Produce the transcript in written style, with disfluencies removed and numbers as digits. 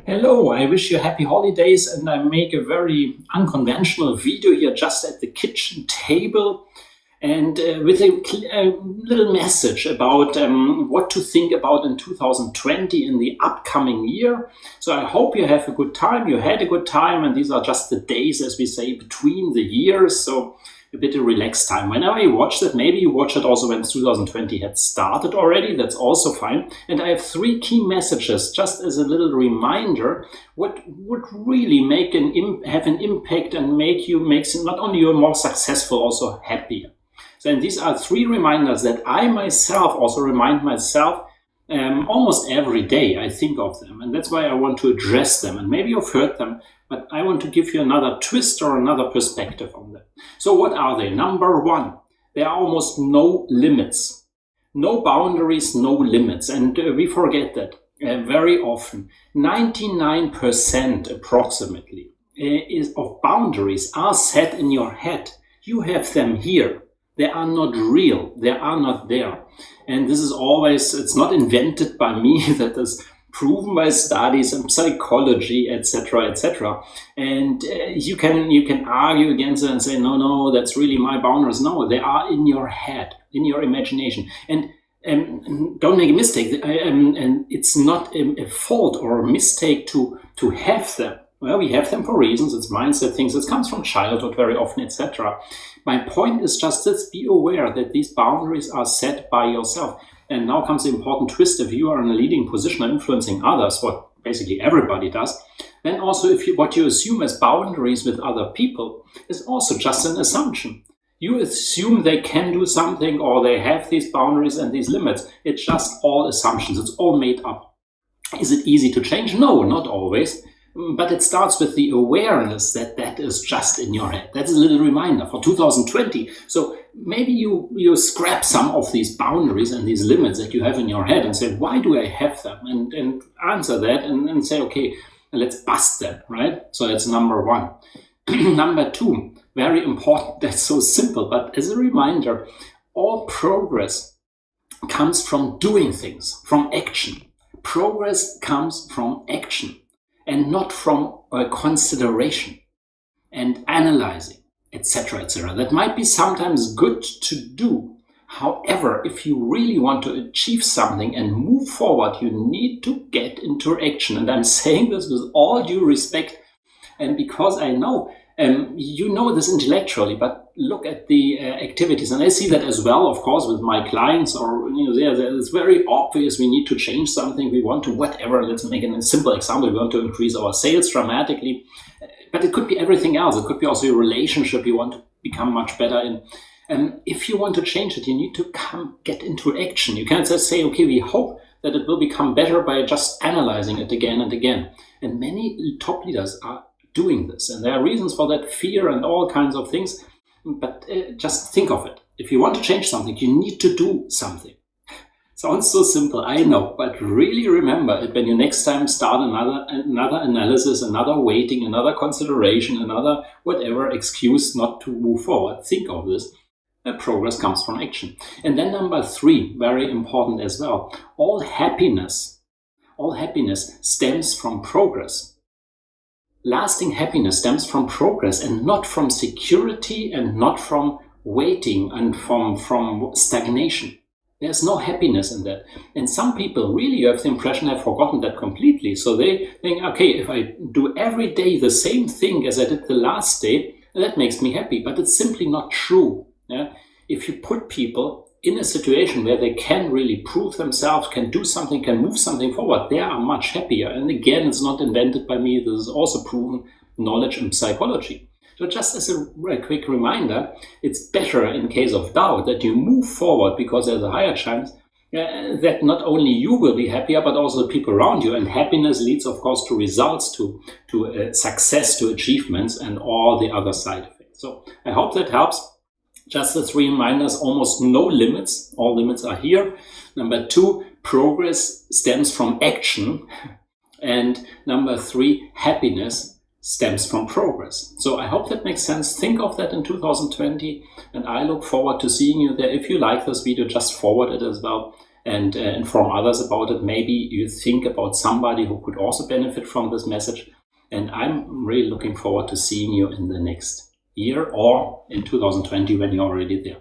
Hello, I wish you happy holidays, and I make a very unconventional video here just at the kitchen table and with a little message about what to think about in 2020 in the upcoming year. So I hope you have a good time, you had a good time, and these are just the days, as we say, between the years, so a bit of relaxed time. Whenever you watch that, maybe you watch it also when 2020 had started already, that's also fine. And I have three key messages, just as a little reminder, what would really have an impact and makes not only you more successful, also happier. So, and these are three reminders that I myself also remind myself almost every day. I think of them, and that's why I want to address them. And maybe you've heard them, but I want to give you another twist or another perspective on them. So what are they? Number one, there are almost no limits, no boundaries, no limits. And we forget that very often. 99% approximately of boundaries are set in your head. You have them here. They are not real. They are not there. And this is always, it's not invented by me, that is proven by studies and psychology, etc., etc. And you can argue against it and say, no, that's really my boundaries. No, they are in your head, in your imagination. And don't make a mistake. And it's not a fault or a mistake to have them. Well, we have them for reasons. It's mindset things. It comes from childhood very often, etc. My point is just this: be aware that these boundaries are set by yourself. And now comes the important twist. If you are in a leading position of influencing others, what basically everybody does, then also what you assume as boundaries with other people is also just an assumption. You assume they can do something or they have these boundaries and these limits. It's just all assumptions. It's all made up. Is it easy to change? No, not always. But it starts with the awareness that is just in your head. That's a little reminder for 2020. So maybe you scrap some of these boundaries and these limits that you have in your head and say, why do I have them? And answer that and say, okay, let's bust them, right? So that's number one. Number two, very important, that's so simple, but as a reminder, all progress comes from doing things, from action. Progress comes from action. And not from consideration and analyzing, etc., etc. That might be sometimes good to do. However, if you really want to achieve something and move forward, you need to get into action. And I'm saying this with all due respect, and because I know, you know this intellectually, but look at the activities. And I see that as well, of course, with my clients, or, it's very obvious we need to change something. We want to whatever. Let's make a simple example. We want to increase our sales dramatically, but it could be everything else. It could be also your relationship you want to become much better in. And if you want to change it, you need to get into action. You can't just say, okay, we hope that it will become better by just analyzing it again and again. And many top leaders are doing this, and there are reasons for that, fear and all kinds of things, but just think of it. If you want to change something, you need to do something. Sounds so simple, I know, but really remember it when you next time start another analysis, another waiting, another consideration, another whatever excuse not to move forward. Think of this. Progress comes from action. And then number three, very important as well, all happiness stems from progress. Lasting happiness stems from progress and not from security and not from waiting and from stagnation. There's no happiness in that. And some people really, you have the impression, have forgotten that completely. So they think, okay, if I do every day the same thing as I did the last day, that makes me happy. But it's simply not true. Yeah? If you put people in a situation where they can really prove themselves, can do something, can move something forward, they are much happier. And again, it's not invented by me. This is also proven knowledge in psychology. So just as a quick reminder, it's better in case of doubt that you move forward, because there's a higher chance that not only you will be happier, but also the people around you. And happiness leads, of course, to results, to success, to achievements, and all the other side effects. So I hope that helps. Just the three reminders, almost no limits. All limits are here. Number two, progress stems from action. And number three, happiness stems from progress. So I hope that makes sense. Think of that in 2020. And I look forward to seeing you there. If you like this video, just forward it as well. and inform others about it. Maybe you think about somebody who could also benefit from this message. And I'm really looking forward to seeing you in the next year or in 2020 when you're already there.